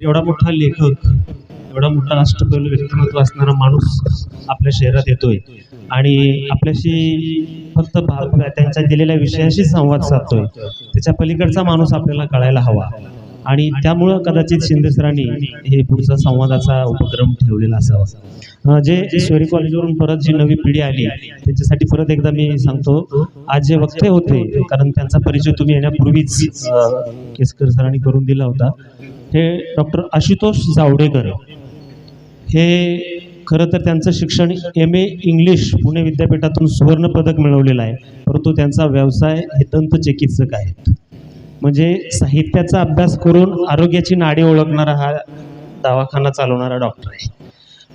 एवढा मोठा लेखक, एवढा मोठा राष्ट्रप्रेमी व्यक्तिमत्व असणारा माणूस आपल्या शहरात येतोय आणि आपल्याशी फक्त त्यांच्या दिलेल्या विषयाशी संवाद साधतोय. त्याच्या पलीकडचा माणूस आपल्याला कळायला हवा आणि त्यामुळं कदाचित शिंदे सरांनी हे पुढचा संवादाचा उपक्रम ठेवलेला असावा. जे ईश्वरी कॉलेजवरून परत जी नवी पिढी आली त्यांच्यासाठी परत एकदा मी सांगतो, आज जे वक्ते होते, कारण त्यांचा परिचय तुम्ही येण्यापूर्वीच केसकर सरांनी करून दिला होता, हे डॉक्टर आशुतोष जावडेकर. हे खरं तर त्यांचं शिक्षण MA इंग्लिश पुणे विद्यापीठातून सुवर्ण पदक मिळवलेलं आहे, परंतु त्यांचा व्यवसाय हे दंत चिकित्सक आहेत. म्हणजे साहित्याचा अभ्यास करून आरोग्याची नाडी ओळखणारा हा दवाखाना चालवणारा डॉक्टर आहे.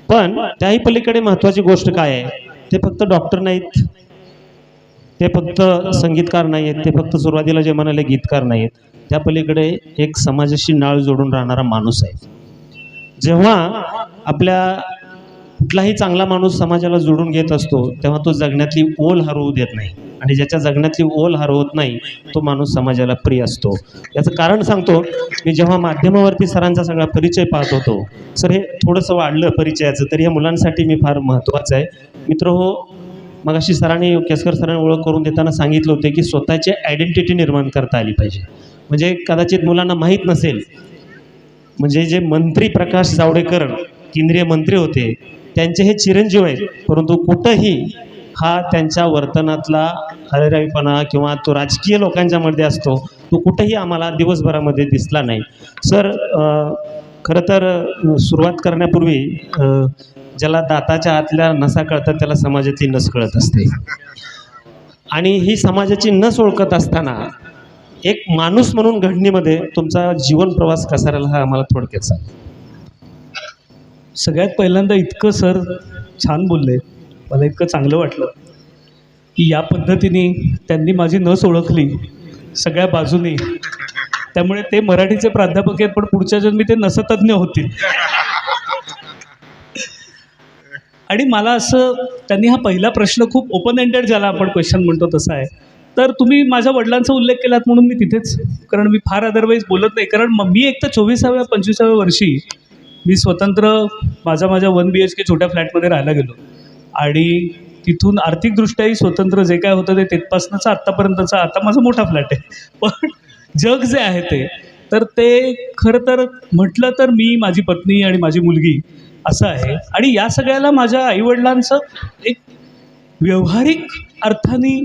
पण त्याही पलीकडे महत्त्वाची गोष्ट काय आहे, ते फक्त डॉक्टर नाहीत, ते फक्त संगीतकार नाही आहेत, ते फक्त सुरुवातीला जे म्हणाले गीतकार नाही आहेत, त्या पलीकडे एक समाजाशी नाळ जोडून राहणारा माणूस आहे. जेव्हा आपल्या कुठलाही चांगला माणूस समाजाला जोडून घेत असतो तेव्हा तो जगण्यातली ओल हरवू देत नाही, आणि ज्याच्या जगण्यातली ओल हरवत नाही तो माणूस समाजाला प्रिय असतो. याचं कारण सांगतो, मी जेव्हा माध्यमावरती सरांचा सगळा परिचय पाहत होतो, सर हे थोडंसं वाढलं परिचयाचं, तर या मुलांसाठी मी फार महत्त्वाचं आहे. मित्र हो, मगाशी सरांनी केसकर सरांनी ओळख करून देताना सांगितलं होते की स्वतःची आयडेंटिटी निर्माण करता आली पाहिजे. म्हणजे कदाचित मुलांना माहीत नसेल, म्हणजे जे मंत्री प्रकाश जावडेकर केंद्रीय मंत्री होते त्यांचे हे चिरंजीव आहेत, परंतु कुठंही हा त्यांच्या वर्तनातला हरेरावीपणा किंवा तो राजकीय लोकांच्या मध्ये असतो तो कुठेही आम्हाला दिवसभरामध्ये दिसला नाही. सर खरं तर सुरुवात करण्यापूर्वी ज्याला दाताच्या आतल्या नसा कळतात त्याला समाजाची नस कळत असते, आणि ही समाजाची नस ओळखत असताना एक माणूस म्हणून घडणीमध्ये तुमचा जीवन प्रवास कसा राहिला हा आम्हाला थोडक्यात सांग. सगळ्यात पहिल्यांदा इतकं सर छान बोलले, मला इतकं चांगलं वाटलं की या पद्धतीने त्यांनी माझी नस ओळखली सगळ्या बाजूनी. त्यामुळे ते मराठीचे प्राध्यापक आहेत, पण पुढच्या जन्मी ते नसतज्ञ होतील. आणि मला असं त्यांनी हा पहिला प्रश्न खूप ओपन एंडेड ज्याला आपण क्वेश्चन म्हणतो तसा आहे. तर तुम्ही माझ्या वडिलांचा उल्लेख केलात म्हणून मी तिथेच, कारण मी फार अदरवाईज बोलत नाही, कारण मी एक तर 24व्या 25व्या वर्षी मी स्वतंत्र माझ्या 1 BHK छोट्या फ्लॅटमध्ये राहायला गेलो, आणि तिथून आर्थिकदृष्ट्याही स्वतंत्र जे काय होतं ते तिथपासूनचा आत्तापर्यंतचा आता माझा मोठा फ्लॅट आहे. पण जग जे आहे ते खरं तर म्हटलं तर मी, माझी पत्नी आणि माझी मुलगी असं आहे. आणि या सगळ्याला माझ्या आईवडिलांचं एक व्यावहारिक अर्थाने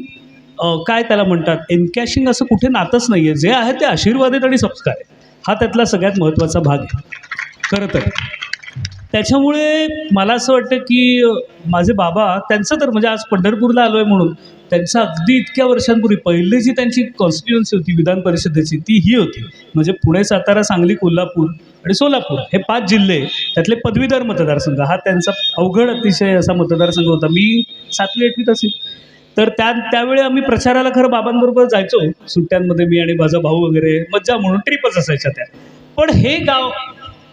काय त्याला म्हणतात एनकॅशिंग असं कुठे नातंच नाही आहे. जे आहे ते आशीर्वाद आहेत आणि संस्कार आहे, हा त्यातला सगळ्यात महत्त्वाचा भाग आहे खरं तर. त्याच्यामुळे मला असं वाटतं की माझे बाबा त्यांचं तर म्हणजे आज पंढरपूरला आलो आहे म्हणून त्यांचं अगदी इतक्या वर्षांपूर्वी पहिली जी त्यांची कॉन्स्टिट्युएन्सी होती विधान परिषदेची ती ही होती. म्हणजे पुणे, सातारा, सांगली, कोल्हापूर आणि सोलापूर हे 5 जिल्हे, त्यातले पदवीधर मतदारसंघ, हा त्यांचा अवघड अतिशय असा मतदारसंघ होता. मी 7वी 8वीत असेल तर त्यावेळी आम्ही प्रचाराला खरं बाबांबरोबर जायचो सुट्ट्यांमध्ये, मी आणि माझा भाऊ वगैरे, मज्जा म्हणून ट्रिपच असायच्या त्या. पण हे गाव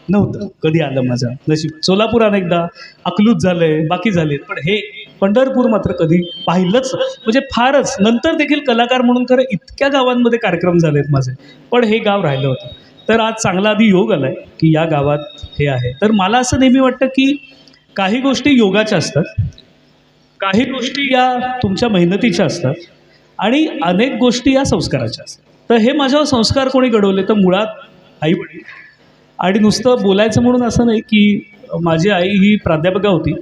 नव्हतं कधी आलं माझं नशीब. सोलापूर अनेकदा, अकलूज झालंय, बाकी झाले, पण हे पंढरपूर मात्र कधी पाहिलंच. म्हणजे फारच नंतर देखील कलाकार म्हणून खरं इतक्या गावांमध्ये कार्यक्रम झालेत माझे, पण हे गाव राहिलं होतं. तर आज चांगला आधी योग आला आहे की या गावात हे आहे. तर मला असं नेहमी वाटतं की काही गोष्टी योगाच्या असतात, काही गोष्टी या तुमच्या मेहनतीच्या असतात, आणि अनेक गोष्टी या संस्काराच्या असतात. तर हे माझ्यावर संस्कार कोणी घडवले तर मुळात आईवडील. आणि नुसतं बोलायचं म्हणून असं नाही की माझी आई ही प्राध्यापिका होती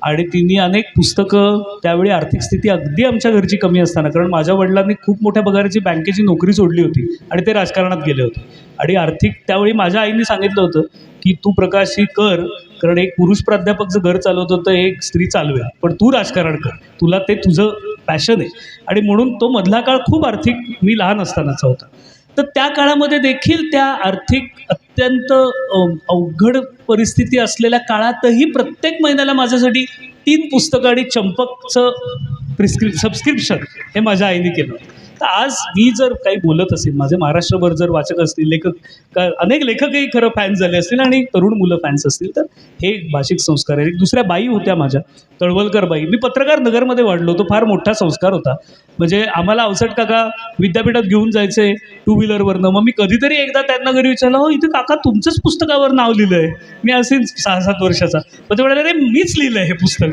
आणि तिने अनेक पुस्तकं, त्यावेळी आर्थिक स्थिती अगदी आमच्या घरची कमी असताना, कारण माझ्या वडिलांनी खूप मोठ्या पगाराची बँकेची नोकरी सोडली होती आणि ते राजकारणात गेले होते, आणि आर्थिक त्यावेळी माझ्या आईने सांगितलं होतं की तू प्रकाश ही कर, कारण एक पुरुष प्राध्यापक जर घर चालवत होतं एक स्त्री चालवेल, पण तू राजकारण कर, तुला ते तुझं पॅशन आहे. आणि म्हणून तो मधला काळ खूप आर्थिक, मी लहान असतानाचा होता. तर त्या काळामध्ये देखील त्या आर्थिक अत्यंत अवघड परिस्थिती असलेल्या काळातही प्रत्येक महिन्याला माझ्यासाठी 3 पुस्तकं आणि चंपकचं सबस्क्रिप्शन हे माझ्या आईने केलं. तर आज मी जर काही बोलत असेल, माझे महाराष्ट्रभर जर वाचक असतील, लेखक अनेक लेखकही खरं फॅन्स झाले असतील आणि तरुण मुलं फॅन्स असतील, तर हे भाषिक संस्कार आहे. एक दुसऱ्या बाई होत्या माझ्या, तळवलकर बाई. मी पत्रकार नगरमध्ये वाढलो, तो फार मोठा संस्कार होता. म्हणजे आम्हाला अवसट काका विद्यापीठात घेऊन जायचे टू व्हीलरवरनं. मग मी कधीतरी एकदा त्यांना घरी विचारलं, हो इथे काका तुमचंच पुस्तकावर नाव लिहिलं आहे. मी असेल 6-7 वर्षाचा. मग ते म्हणाले, अरे मीच लिहिलं आहे हे पुस्तक.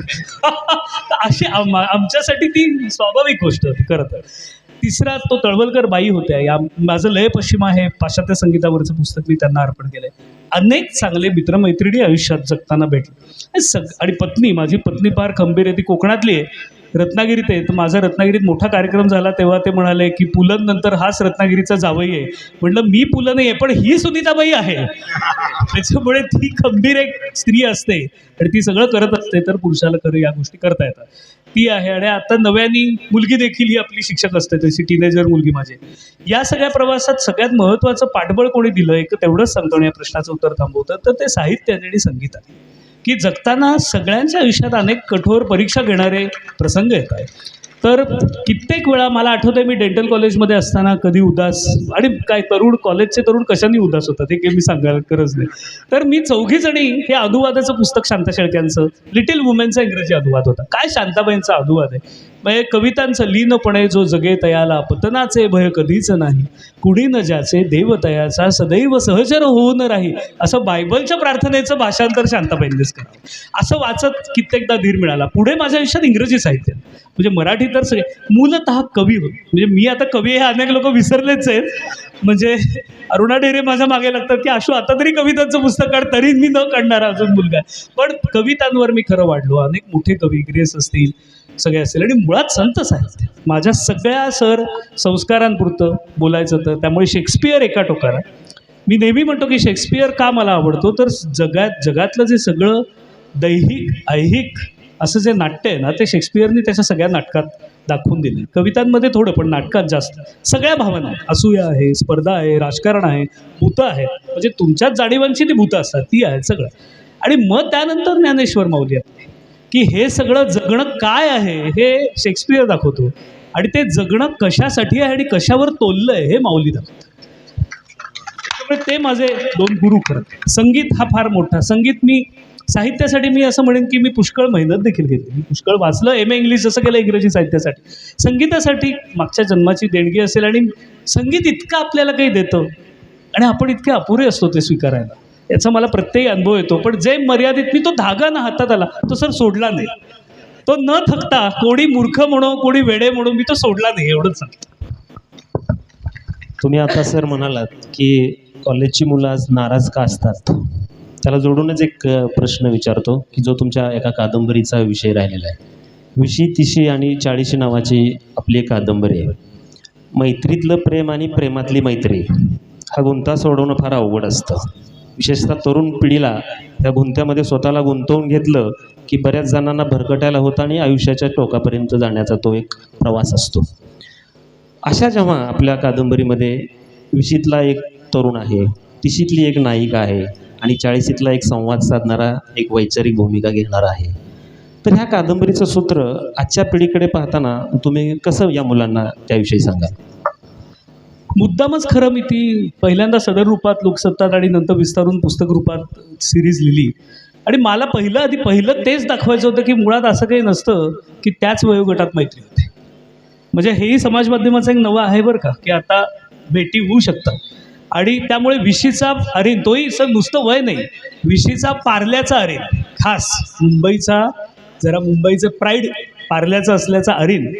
अशी आमच्यासाठी ती स्वाभाविक गोष्ट होती खरं तर. तिसरा तो तळवलकर बाई होत्या. माझं लय पश्चिमा हे पाश्चात्य संगीतावरचं पुस्तक मी त्यांना अर्पण केलं आहे. अनेक चांगले मित्रमैत्रिणी आयुष्यात जगताना भेटले. आणि पत्नी, माझी पत्नी फार खंबीर आहे. ती कोकणातली आहे, रत्नागिरीत आहे. तर माझा रत्नागिरीत मोठा कार्यक्रम झाला तेव्हा ते म्हणाले की पुलन नंतर हाच रत्नागिरीचा जावई आहे. म्हटलं मी पुलन आहे पण ही सुनीताबाई आहे. त्याच्यामुळे ती खंबीर एक स्त्री असते आणि ती सगळं करत असते, तर पुरुषाला खरं या गोष्टी करता येतात. ती आहे. आणि आता नव्याने मुलगी देखील ही आपली शिक्षक असते, तशी टीनेजर मुलगी माझी. या सगळ्या प्रवासात सगळ्यात महत्त्वाचं पाठबळ कोणी दिलं, एक तेवढंच सांगतो आणि या प्रश्नाचं उत्तर थांबवतं, तर ते साहित्याने आणि संगीत आहे. की जगताना सगळ्यांच्या आयुष्यात अनेक कठोर परीक्षा घेणारे प्रसंग येत आहेत. तर कित्येक वेळा मला आठवतं मी डेंटल कॉलेजमध्ये असताना कधी उदास, आणि काय कॉलेजचे तरुण कशाने उदास होतात हे काही मी सांगायला गरज नाही. तर मी 4घी जणी हे अनुवादाचं पुस्तक शांता शेळक्यांचं, लिटिल वुमेनचा इंग्रजी अनुवाद होता. काय शांताबाईंचा अनुवाद आहे. म्हणजे कवितांचं लीनपणे जो जगे तयाला, पतनाचे भय कधीच नाही, कुणी न ज्याचे देव तयाचा, सदैव सहचर होऊन राही, असं बायबलच्या प्रार्थनेचं भाषांतर शांताबाईंनीच करावं. असं वाचत कित्येकदा धीर मिळाला. पुढे माझ्या आयुष्यात इंग्रजी साहित्य, म्हणजे मराठी तर सगळे मूलतः कवी होते. म्हणजे मी आता कवी हे अनेक लोक विसरलेच आहेत. म्हणजे अरुणा ढेरे माझ्या मागे लागतात की आशू आता तरी कवितांचं पुस्तक काढ, तरी मी न काढणारा अजून मुलगा आहे. पण कवितांवर मी खरं वाढलो. अनेक मोठे कवी, ग्रेस असतील, सगळे असतील. आणि मुळात संत साहित्य माझ्या सगळ्या संस्कारांपुरतं बोलायचं तर त्यामुळे शेक्सपियर एका टोकाला. मी नेहमी म्हणतो की शेक्सपियर का मला आवडतो, तर जगातलं जे सगळं दैहिक ऐहिक असं जे नाट्य आहे ना, ते शेक्सपियरने त्याच्या सगळ्या नाटकात दाखवून दिले. कवितांमध्ये थोडं, पण नाटकात जास्त. सगळ्या भावना आहेत. असूया आहे, स्पर्धा आहे, राजकारण आहे, भूतं आहेत. म्हणजे तुमच्याच जाणीवांची ती भूतं असतात, ती आहेत सगळं. आणि मग त्यानंतर ज्ञानेश्वर माऊली आहे की हे सगळं जगणं काय आहे हे शेक्सपियर दाखवतो, आणि ते जगणं कशासाठी आहे आणि कशावर तोललं आहे हे माऊली दाखवतो. त्यामुळे ते माझे 2 गुरु. खरं संगीत हा फार मोठा. संगीत मी साहित्यासाठी मी असं म्हणेन की मी पुष्कळ मेहनत देखील घेतली. मी पुष्कळ वाचलं, MA इंग्लिश जसं केलं इंग्रजी साहित्यासाठी. संगीतासाठी मागच्या जन्माची देणगी असेल. आणि संगीत इतकं आपल्याला काही देतं आणि आपण इतके अपुरे असतो ते स्वीकारायला, याचा मला प्रत्येक अनुभव येतो. पण जे मर्यादित, मी तो धागा ना हातात आला तो सर सोडला नाही. तो न थकता, कोणी मूर्ख म्हणो कोणी वेडे म्हणो, मी तो सोडला नाही, एवढंच सांगतो. तुम्ही आता सर म्हणालात की कॉलेजची मुलं आज नाराज का असतात, त्याला जोडूनच एक प्रश्न विचारतो की जो तुमच्या एका कादंबरीचा विषय राहिलेला आहे. 20, 30 आणि 40 नावाची आपली एक कादंबरी आहे. मैत्रीतलं प्रेम आणि प्रेमातली मैत्री हा गुंता सोडवणं फार अवघड असतं. विशेषतः तरुण पिढीला त्या गुंत्यामध्ये स्वतःला गुंतवून घेतलं की बऱ्याच जणांना भरकटायला होतं आणि आयुष्याच्या टोकापर्यंत जाण्याचा तो एक प्रवास असतो. अशा जेव्हा आपल्या कादंबरीमध्ये 20तला एक तरुण आहे, 30तली एक नायिका आहे आणि 40तला एक संवाद साधणारा एक वैचारिक भूमिका घेणारा आहे, तर ह्या कादंबरीचं सूत्र आजच्या पिढीकडे पाहताना तुम्ही कसं या मुलांना त्याविषयी सांगाल? मुद्दामच खरं मी ती पहिल्यांदा सदर रूपात लोकसत्तात आणि नंतर विस्तारून पुस्तक रूपात सिरीज लिहिली. आणि मला पहिलं तेच दाखवायचं होतं की मुळात असं काही नसतं की त्याच वयोगटात मैत्री होते. म्हणजे हेही समाज माध्यमाचं एक नवं आहे बरं का, की आता भेटी होऊ शकतात. आणि त्यामुळे 20चा अरेन, तोही सर नुसतं वय नाही, 20चा पार्ल्याचा अरेन, खास मुंबईचं प्राईड पार्ल्याचं असल्याचा अरेन,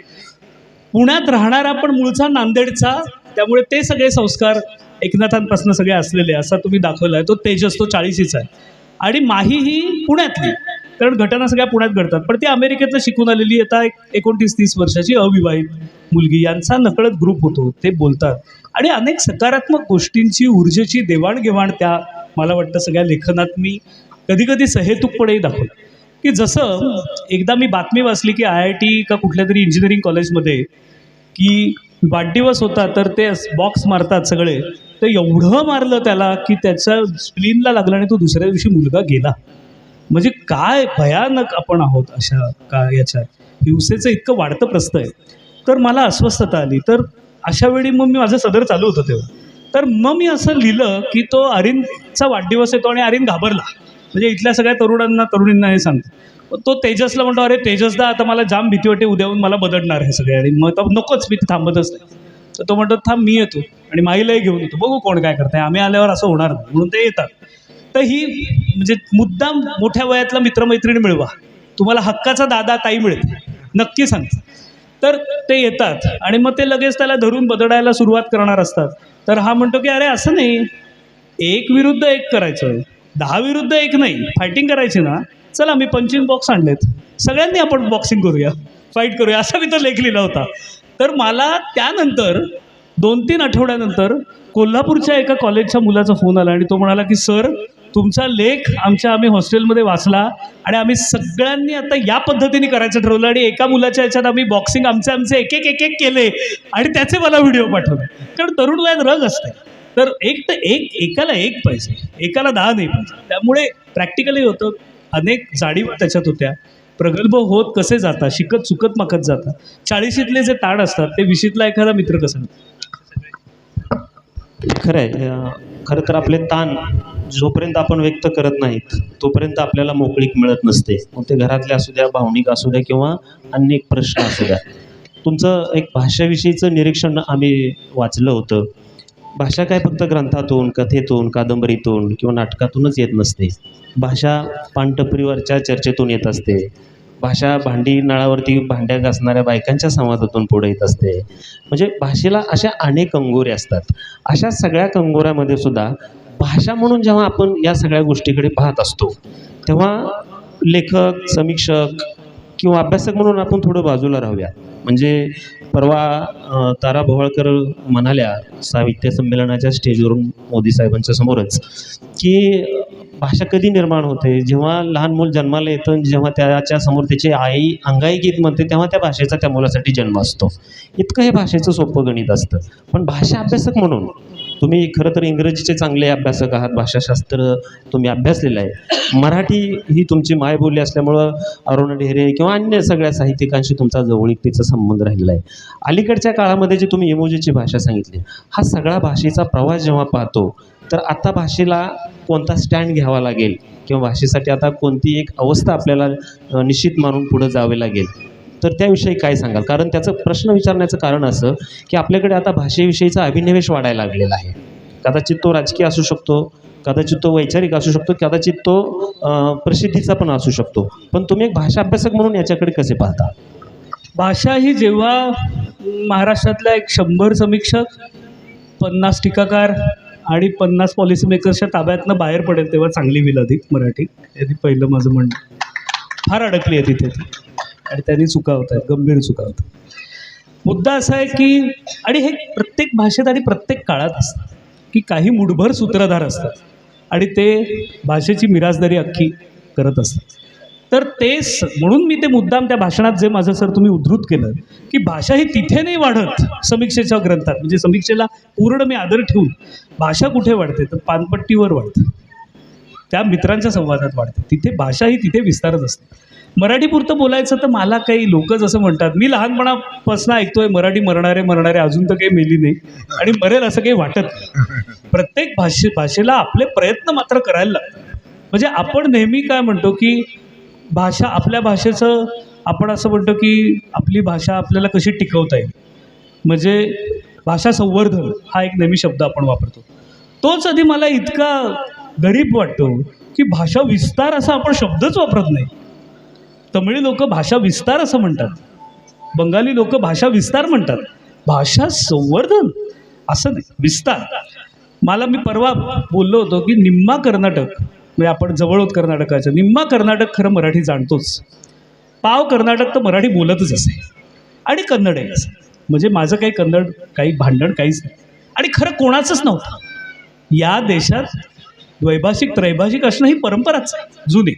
पुण्यात राहणारा पण मूळचा नांदेडचा, त्यामुळे ते सगळे संस्कार एकनाथांपासून सगळे असलेले, असा तुम्ही दाखवला आहे. तो तेजस, तो 40चा आहे. आणि माही ही पुण्यातली, कारण घटना सगळ्या पुण्यात घडतात. पण ती अमेरिकेतनं शिकून आलेली आता 29-30 वर्षाची अविवाहित मुलगी, यांचा नकळत ग्रुप होतो. ते बोलतात आणि अनेक सकारात्मक गोष्टींची, ऊर्जेची देवाणघेवाण त्या, मला वाटतं सगळ्या लेखनात मी कधी सहेतुकपणेही दाखवलं. की जसं एकदा मी बातमी वाचली की IIT का कुठल्या तरी इंजिनिअरिंग कॉलेजमध्ये की वाढदिवस होता, तर ते बॉक्स मारतात सगळे, तर एवढं मारलं त्याला की त्याच्या स्प्लीनला लागलं आणि तो दुसऱ्या दिवशी मुलगा गेला. म्हणजे काय भयानक आपण आहोत अशा याच्या हिंसेचं इतकं वाढतं प्रस्त आहे. तर मला अस्वस्थता आली. तर अशा वेळी मग मी माझं सदर चालू होतं तेव्हा. तर मग मी असं लिहिलं की तो अरिनचा वाढदिवस येतो आणि अरिन घाबरला. म्हणजे इथल्या सगळ्या तरुणींना हे सांगतो. तो तेजसला म्हणतो, अरे तेजसदा आता मला जाम भीती वाटते, उद्याहून मला बदलणार हे सगळे, आणि मग तर नकोच, मी थांबतच नाही. तर तो म्हणतो थांब मी येतो आणि माईलाही घेऊन येतो, बघू कोण काय करताय, आम्ही आल्यावर असं होणार नाही, म्हणून ते येतात. तर ही म्हणजे मुद्दाम मोठ्या वयातला मित्रमैत्रिणी मिळवा, तुम्हाला हक्काचा दादा ताई मिळते, नक्की सांगते. तर ते येतात आणि मग ते लगेच त्याला धरून बदडायला सुरुवात करणार असतात. तर हा म्हणतो की अरे असं नाही, 1 विरुद्ध 1 करायचं, 10 विरुद्ध 1 नाही, फायटिंग करायची ना, चला मी पंचिंग बॉक्स आणलेत, सगळ्यांनी आपण बॉक्सिंग करूया, फाईट करूया, असा मी तो लेख लिहिला होता. तर मला त्यानंतर 2-3 आठवड्यानंतर कोल्हापूरच्या एका कॉलेजच्या मुलाचा फोन आला आणि तो म्हणाला की सर, तुमचा लेख आम्ही हॉस्टेलमध्ये वाचला आणि आम्ही सगळ्यांनी आता या पद्धतीने करायचं ठरवलं आणि एका मुलाच्या ह्याच्यात आम्ही बॉक्सिंग आमचे एक एक केले आणि त्याचे मला व्हिडिओ पाठवले. कारण तरुण वयात रग असते. तर एकाला 1 पाहिजे, एकाला 10 नाही पाहिजे. त्यामुळे प्रॅक्टिकली होतं, अनेक जाणीवा त्याच्यात होत्या. प्रगल्भ होत कसे जातात, शिकत चुकत माकत जातात. 40शीतले जे ताण असतात ते 20शीतला एखादा मित्र कसं. खरं आहे. खरं तर आपले ताण जोपर्यंत आपण व्यक्त करत नाहीत तोपर्यंत आपल्याला मोकळीक मिळत नसते. मग ते घरातले असू द्या, भावनिक असू द्या किंवा अन्य एक प्रश्न असू द्या. तुमचं एक भाषेविषयीचं निरीक्षण आम्ही वाचलं होतं. भाषा काय फक्त ग्रंथातून, कथेतून, कादंबरीतून किंवा नाटकातूनच येत नसते. भाषा पानटपरीवरच्या चर्चेतून येत असते. भाषा भांडी नळावरती भांड्या घासणाऱ्या बायकांच्या संवादातून पुढे येत असते. म्हणजे भाषेला अशा अनेक कंगोरे असतात. अशा सगळ्या कंगोऱ्यामध्ये सुद्धा भाषा म्हणून जेव्हा आपण या सगळ्या गोष्टीकडे पाहत असतो तेव्हा लेखक, समीक्षक किंवा अभ्यासक म्हणून आपण थोडं बाजूला राहूया. म्हणजे परवा तारा भोवळकर म्हणाल्या साहित्य संमेलनाच्या स्टेजवरून मोदी साहेबांच्या समोरच की भाषा कधी निर्माण होते, जेव्हा लहान मूल जन्माला येतं, जेव्हा त्याच्या समोर त्याची आई अंगाई गीत म्हणते तेव्हा त्या भाषेचा त्या मुलासाठी जन्म असतो. इतकं हे भाषेचं सोपं गणित असतं. पण भाषा अभ्यासक म्हणून तुम्ही खरं तर इंग्रजीचे चांगले अभ्यासक आहात, भाषाशास्त्र तुम्ही अभ्यासलेलं आहे. मराठी ही तुमची मायबोली असल्यामुळं अरुण ढेरे किंवा अन्य सगळ्या साहित्यिकांशी तुमचा जवळीकतेचा संबंध राहिलेला आहे. अलीकडच्या काळामध्ये जी तुम्ही इमोजीची भाषा सांगितली, हा सगळा भाषेचा प्रवास जेव्हा पाहतो तर आता भाषेला कोणता स्टँड घ्यावा लागेल किंवा भाषेसाठी आता कोणती एक अवस्था आपल्याला निश्चित मानून पुढं जावे लागेल, तर त्याविषयी काय सांगाल? कारण त्याचं प्रश्न विचारण्याचं कारण असं की आपल्याकडे आता भाषेविषयीचा अभिनिवेश वाढायला लागलेला आहे. कदाचित तो राजकीय असू शकतो, कदाचित तो वैचारिक असू शकतो, कदाचित तो प्रसिद्धीचा पण असू शकतो. पण तुम्ही एक भाषा अभ्यासक म्हणून याच्याकडे कसे पाहता? भाषा ही जेव्हा महाराष्ट्रातल्या 100 समीक्षक, 50 टीकाकार आणि 50 पॉलिसी मेकर्सच्या ताब्यातनं बाहेर पडेल तेव्हा चांगली होईल अधिक मराठी. हे पहिलं माझं म्हणणं. फार अडकली आहे तिथे ती आणि त्यांनी चुका होत आहेत, गंभीर चुका होत आहेत. मुद्दा असा आहे की आणि हे प्रत्येक भाषेत आणि प्रत्येक काळात असतं की काही मुठभर सूत्रधार असतात आणि ते भाषेची मिरासदारी अख्खी करत असतात. तर म्हणून मी ते मुद्दाम त्या भाषणात जे माझं सर तुम्ही उद्धृत केलं की भाषा ही तिथे नाही वाढत समीक्षेच्या ग्रंथात, म्हणजे समीक्षेला पूर्ण मी आदर ठेवून भाषा कुठे वाढते तर पानपट्टीवर वाढते, त्या मित्रांच्या संवादात वाढते. तिथे भाषा ही तिथे विस्तारत असते. मराठीपुरतं बोलायचं तर मला काही लोक जसं म्हणतात, मी लहानपणापासून ऐकतोय मराठी मरणारे अजून तर काही मेली नाही आणि मरेल असं काही वाटत नाही. प्रत्येक भाषेला आपले प्रयत्न मात्र करायला लागतात. म्हणजे आपण नेहमी काय म्हणतो की भाषा, आपल्या भाषेचं आपण असं म्हणतो की आपली भाषा आपल्याला कशी टिकवता येईल, म्हणजे भाषा संवर्धन हा एक नेहमी शब्द आपण वापरतो. तोच आधी मला इतका गरीब वाटतो की भाषा विस्तार असा आपण शब्दच वापरत नाही. तमिळी लोक भाषा विस्तार असं म्हणतात, बंगाली लोक भाषा विस्तार म्हणतात, भाषा संवर्धन असं नाही, विस्तार. मी परवा बोललो होतो की निम्मा कर्नाटक, म्हणजे आपण जवळ होत कर्नाटकाचं, निम्मा कर्नाटक खरं मराठी जाणतोच, पाव कर्नाटक तर मराठी बोलतच असे आणि कन्नड आहे असं. म्हणजे माझं काही कन्नड, काही भांडण काहीच नाही आणि खरं कोणाचंच नव्हतं. या देशात द्वैभाषिक त्रैभाषिक असणं ही परंपराच आहे जुनी.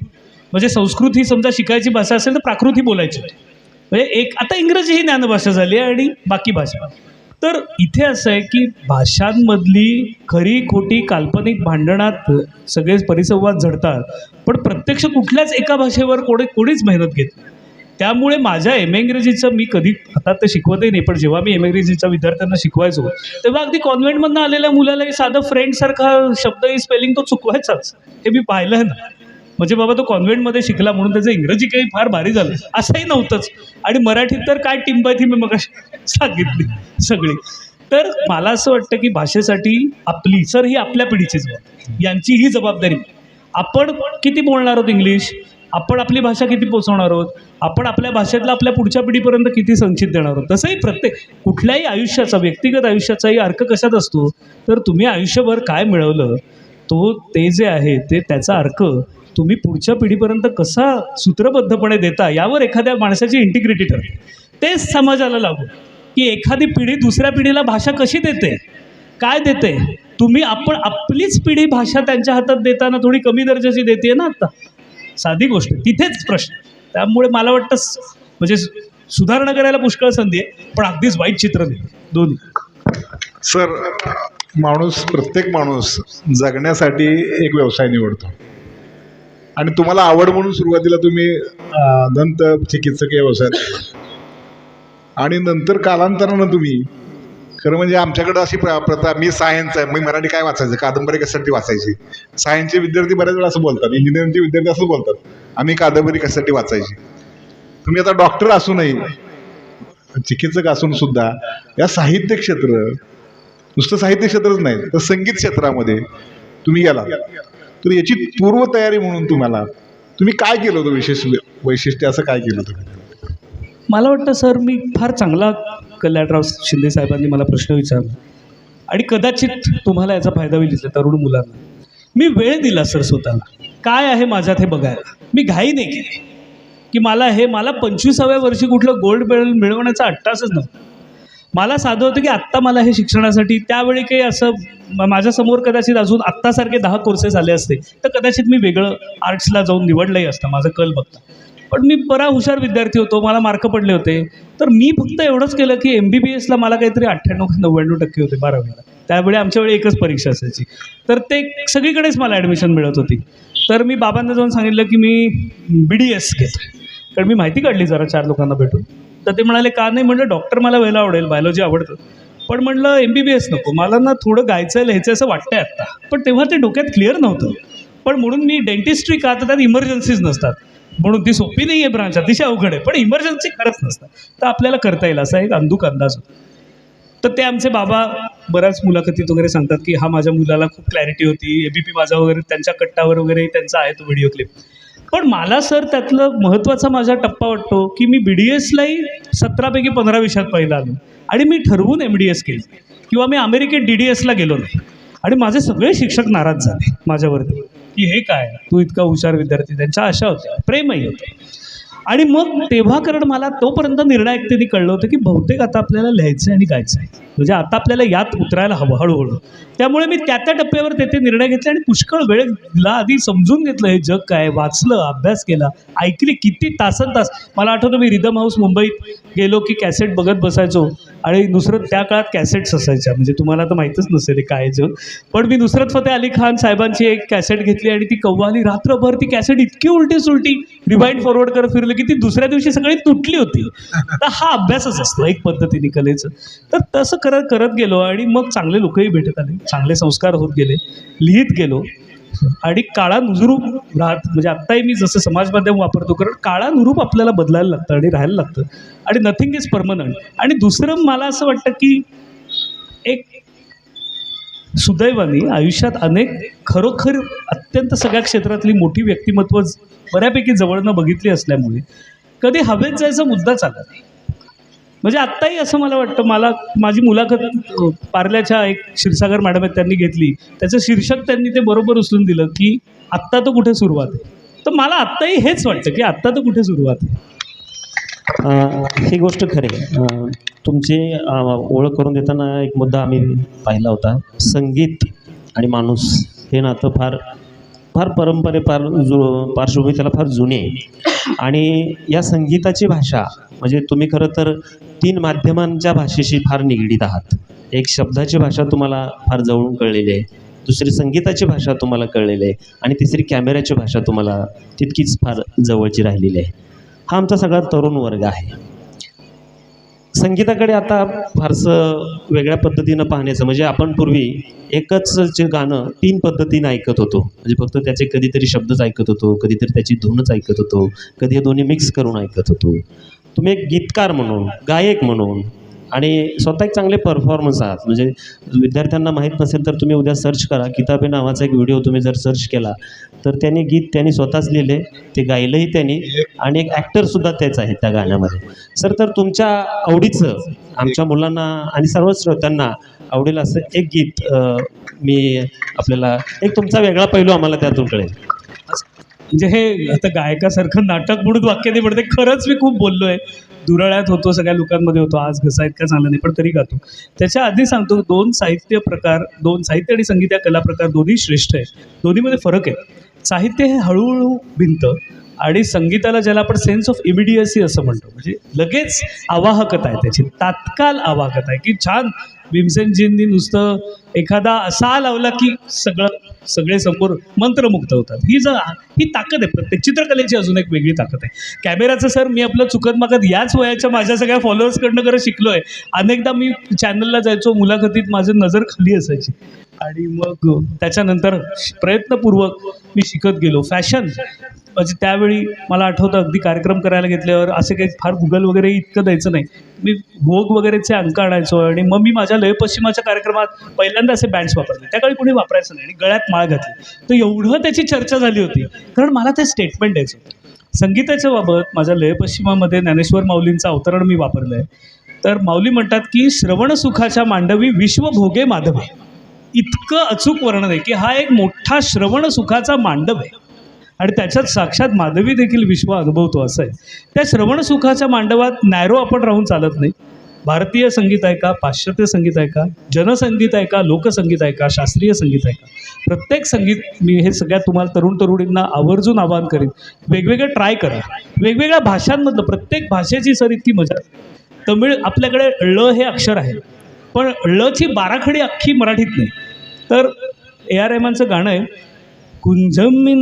म्हणजे संस्कृत ही समजा शिकायची भाषा असेल तर प्राकृत ही बोलायची, म्हणजे आता इंग्रजी ही ज्ञानभाषा झाली आहे आणि बाकी भाषा. तर इथे असं आहे की भाषांमधली खरी खोटी काल्पनिक भांडणात सगळेच परिसंवाद झडतात, पण प्रत्यक्ष कुठल्याच एका भाषेवर कोणीच मेहनत घेत नाही. त्यामुळे माझ्या इंग्रजीचं मी कधी आता ते शिकवतही नाही, पण जेव्हा मी इंग्रजीच्या विद्यार्थ्यांना शिकवायचो तेव्हा अगदी कॉन्व्हेंटमधनं आलेल्या मुलालाही साधं फ्रेंडसारखा शब्दही स्पेलिंग तो चुकवायचाच. हे मी पाहिलं ना. म्हणजे बाबा तो कॉन्व्हेंटमध्ये शिकला म्हणून त्याचं इंग्रजी काही फार भारी झालं असंही नव्हतंच. आणि मराठीत तर काय टिंबायती मी मग सांगितली सगळी. तर मला असं वाटतं की भाषेसाठी आपली सर ही आपल्या पिढीची जबाबदारी, यांची ही जबाबदारी. आपण किती बोलणार आहोत इंग्लिश, आपण आपली भाषा किती पोचवणार आहोत, आपण आपल्या भाषेतला आपल्या पुढच्या पिढीपर्यंत किती संचित देणार आहोत. तसंही प्रत्येक कुठल्याही आयुष्याचा, व्यक्तिगत आयुष्याचाही अर्थ कशात असतो, तर तुम्ही आयुष्यभर काय मिळवलं ते जे आहे ते त्याचा अर्थ तुम्ही पुढच्या पिढीपर्यंत कसा सूत्रबद्धपणे देता यावर एखाद्या माणसाची इंटिग्रिटी ठरते. तेच समाजाला लागू की एखादी पिढी दुसऱ्या पिढीला भाषा कशी देते, काय देते. तुम्ही आपलीच पिढी भाषा त्यांच्या हातात देताना थोडी कमी दर्जाची देते ना. आता साधी गोष्ट, तिथेच प्रश्न. त्यामुळे मला वाटतं म्हणजे सुधारणा करायला पुष्कळ संधी आहे, पण अगदीच वाईट चित्र नाही दोन्ही. सर, प्रत्येक माणूस जगण्यासाठी एक व्यवसाय निवडतो आणि तुम्हाला आवड म्हणून सुरुवातीला तुम्ही दंत चिकित्सकीय व्यवसायात आणि नंतर कालांतरानं तुम्ही खरं म्हणजे आमच्याकडं अशी प्रथा, मी सायन्स आहे, मी मराठी काय वाचायचं, कादंबरी कशासाठी वाचायची. सायन्सचे विद्यार्थी बऱ्याच वेळा असं बोलतात, इंजिनिअरिंगचे विद्यार्थी असं बोलतात, आम्ही कादंबरी कशासाठी वाचायची. तुम्ही आता डॉक्टर असूनही, चिकित्सक असून सुद्धा या साहित्य क्षेत्र, नुसतं साहित्य क्षेत्रच नाही तर संगीत क्षेत्रामध्ये तुम्ही गेला, तर याची पूर्वतयारी म्हणून तुम्ही काय केलं होतं, विशेष वैशिष्ट्य असं काय केलं तुम्ही? मला वाटतं सर, मी फार चांगला कल्याणराव शिंदे साहेबांनी मला प्रश्न विचारला आणि कदाचित तुम्हाला याचा फायदा होईल इथल्या तरुण मुलांना. मी वेळ दिला सर स्वतःला, काय आहे माझ्यात हे बघायला. मी घाई नाही केली की मला 25व्या वर्षी कुठलं गोल्ड मेडल मिळवण्याचा अट्टासच नव्हता. मला साधं होतं की आत्ता मला हे शिक्षणासाठी, त्यावेळी काही असं माझ्यासमोर कदाचित अजून आत्तासारखे 10 कोर्सेस आले असते तर कदाचित मी वेगळं आर्ट्सला जाऊन निवडलंही असतं माझं कल बघता. पण मी बरा हुशार विद्यार्थी होतो, मला मार्क पडले होते, तर मी फक्त एवढंच केलं की MBBSला मला काहीतरी 98-99% होते 12वीला. त्यावेळी आमच्यावेळी एकच परीक्षा असायची, तर ते सगळीकडेच मला ॲडमिशन मिळत होती. तर मी बाबांना जाऊन सांगितलं की मी BDS घेतो, कारण मी माहिती काढली जरा 4 लोकांना भेटून. तर ते म्हणाले का नाही. म्हटलं डॉक्टर मला व्हायला आवडेल, बायोलॉजी आवडतं, पण म्हटलं MBBS नको, मला ना थोडं गायचं लिहायचं असं वाटतंय आत्ता. पण तेव्हा ते डोक्यात क्लिअर नव्हतं. पण म्हणून मी डेंटिस्ट्री का, तर त्यात इमर्जन्सीज नसतात म्हणून ती सोपी नाही आहे ब्रांच, अतिशय अवघड आहे, पण इमर्जन्सी खरंच नसतात, तर आपल्याला करता येईल असा एक अंधुक अंदाज होता. तर ते आमचे बाबा बऱ्याच मुलाखतीत वगैरे सांगतात की हा माझ्या मुलाला खूप क्लॅरिटी होती, ABP माझा वगैरे त्यांच्या कट्टावर वगैरे त्यांचा आहे तो व्हिडिओ क्लिप. पण मला सर त्यातलं महत्त्वाचा माझा टप्पा वाटतो की मी BDSलाही 17 पैकी 15 विषयात पहिला आलो आणि मी ठरवून MDS केली, किंवा मी अमेरिकेत DDSला गेलो नाही. आणि माझे सगळे शिक्षक नाराज झाले माझ्यावरती की हे काय, तू इतका हुशार विद्यार्थी. त्यांच्या आशा होत्या, प्रेमही होतं. आणि मग तेव्हा कारण मला तोपर्यंत निर्णायकतेने कळलं होतं की बहुतेक आता आपल्याला लिहायचं आहे आणि गायचं आहे, म्हणजे आता आपल्याला यात उतरायला हवं हळूहळू. त्यामुळे मी त्या टप्प्यावर ते निर्णय घेतले आणि पुष्कळ वेळ दिला, आधी समजून घेतलं हे जग काय, वाचलं, अभ्यास केला, ऐकली किती तासनतास. मला आठवतं मी रिदम हाऊस मुंबईत गेलो की कॅसेट बघत बसायचो आणि नुसरत, त्या काळात कॅसेट्स असायच्या, म्हणजे तुम्हाला तर माहीतच नसेल काय जग, पण मी नुसरत फतेह अली खान साहेबांची एक कॅसेट घेतली आणि ती कव्वाली रात्रभर ती कॅसेट इतकी उलटी सुलटी रिवाइंड फॉरवर्ड करत फिरलं की ती दुसऱ्या दिवशी सगळी तुटली होती. तर हा अभ्यासच असतो एक पद्धतीने कलेचं. तर तसं करत करत गेलो आणि मग चांगले लोकही भेटत आले, चांगले संस्कार होत गेले, लिहित गेलो आणि काळानुरूप राहत, म्हणजे आत्ताही मी जसं समाज माध्यम वापरतो, कारण काळानुरूप आपल्याला बदलायला लागतं आणि राहायला लागतं आणि नथिंग इज परमनंट. आणि दुसरं मला असं वाटतं की एक सुदैवाने आयुष्यात अनेक खरोखर अत्यंत सगळ्या क्षेत्रातली मोठी व्यक्तिमत्व बऱ्यापैकी जवळनं बघितली असल्यामुळे कधी हवेत जायचा मुद्दाच आला नाही. म्हणजे आत्ताही असं मला वाटतं, मला माझी मुलाखत पार्ल्याच्या एक क्षीरसागर मॅडम आहेत त्यांनी घेतली, त्याचं शीर्षक त्यांनी ते बरोबर उचलून दिलं की आत्ता तर कुठे सुरुवात आहे. तर मला आत्ताही हेच वाटतं की आत्ता तर कुठे सुरुवात आहे. ही गोष्ट खरी आहे. तुमची ओळख करून देताना एक मुद्दा आम्ही पाहिला होता, संगीत आणि माणूस हे नातं फार फार पार्श्वभूमी त्याला फार जुनी आहे. आणि या संगीताची भाषा म्हणजे तुम्ही खरं तर 3 माध्यमांच्या भाषेशी फार निगडीत आहात. एक शब्दाची भाषा तुम्हाला फार जवळून कळलेली आहे, दुसरी संगीताची भाषा तुम्हाला कळलेली आहे आणि तिसरी कॅमेऱ्याची भाषा तुम्हाला तितकीच फार जवळची राहिलेली आहे. हा आमचा सगळा तरुण वर्ग आहे. संगीताकडे आता फारसं वेगळ्या पद्धतीनं पाहण्याचं म्हणजे आपण पूर्वी एकच जे गाणं 3 पद्धतीनं ऐकत होतो. म्हणजे फक्त त्याचे कधीतरी शब्दच ऐकत होतो, कधीतरी त्याची धूनच ऐकत होतो, कधी हे दोन्ही मिक्स करून ऐकत होतो. तुम्ही एक गीतकार म्हणून, गायक म्हणून आणि स्वतः एक चांगले परफॉर्मन्स आहात. म्हणजे विद्यार्थ्यांना माहीत नसेल तर तुम्ही उद्या सर्च करा. किताबे नावाचा एक व्हिडिओ तुम्ही जर सर्च केला तर त्यांनी गीत त्यांनी स्वतःच लिहिले, ते गायलंही त्यांनी आणि एक ॲक्टरसुद्धा तेच आहे त्या गाण्यामध्ये. सर तर तुमच्या आवडीचं आमच्या मुलांना आणि सर्व श्रोत्यांना आवडेल असं एक गीत मी आपल्याला एक तुमचा वेगळा पैलू आम्हाला त्यातून कळेल. म्हणजे हे आता गायकासारखं नाटक म्हणून वाक्य नाही पडते. खरंच मी खूप बोललो आहे, दुराळ्यात होतो, सगळ्या लोकांमध्ये होतो, आज घसा इतका चांगला नाही पण तरी गातो. त्याच्या आधी सांगतो, 2 साहित्य आणि संगीत या कला प्रकार दोन्ही श्रेष्ठ आहेत, दोन्हीमध्ये फरक आहे. साहित्य हे हळूहळू भिनतं आणि संगीताला ज्याला आपण सेन्स ऑफ इमिडियसी असं म्हणतो, म्हणजे लगेच आवाहकता आहे त्याची, तात्काळ आवाहकता आहे की छान भीमसेनजींनी नुसतं एखादा असा लावला की सगळे समोर मंत्रमुग्ध होतात. ही ताकद आहे प्रत्येक चित्रकलेची. अजून एक वेगळी ताकद आहे कॅमेराचं. सर मी आपलं चुकत मागत याच वयाच्या माझ्या सगळ्या फॉलोअर्सकडनं खरं शिकलो आहे. अनेकदा मी चॅनलला जायचो, मुलाखतीत माझी नजर खाली असायची आणि मग त्याच्यानंतर प्रयत्नपूर्वक मी शिकत गेलो. फॅशन म्हणजे त्यावेळी मला आठवतं अगदी कार्यक्रम करायला घेतल्यावर असे काही फार गुगल वगैरे इतकं द्यायचं नाही, मी भोग वगैरेचे अंक आणायचो आणि मग मी माझ्या लय पश्चिमाच्या कार्यक्रमात पहिल्यांदा असे बँड्स वापरले. त्याकाळी कोणी वापरायचं नाही आणि गळ्यात माळ घातली. तर एवढं त्याची चर्चा झाली होती कारण मला ते स्टेटमेंट द्यायचं होतं. संगीताच्या बाबत माझ्या लय पश्चिमामध्ये ज्ञानेश्वर माऊलींचं अवतरण मी वापरलं आहे. तर माऊली म्हणतात की श्रवणसुखाच्या मांडवी विश्वभोगे माधवे. इतकं अचूक वर्णन आहे की हा एक मोठा श्रवणसुखाचा मांडव आहे आणि त्याच्यात साक्षात माधवी देखील विश्व अनुभवतो असं आहे. त्या श्रवणसुखाच्या मांडवात नॅरो आपण राहून चालत नाही. भारतीय संगीत आहे का, पाश्चात्य संगीत आहे का, जनसंगीत आहे का, लोकसंगीत आहे का, शास्त्रीय संगीत आहे का, प्रत्येक संगीत मी हे सगळ्या तुम्हाला तरुणींना आवर्जून आवाहन करेन, वेगवेगळं ट्राय करा. वेगवेगळ्या भाषांमधलं प्रत्येक भाषेची सर इतकी मजा. तमिळ आपल्याकडे ळ हे अक्षर आहे पण ळची बाराखडी अख्खी मराठीत नाही. तर A.R. रहमानचं गाणं आहे कुंजम्मी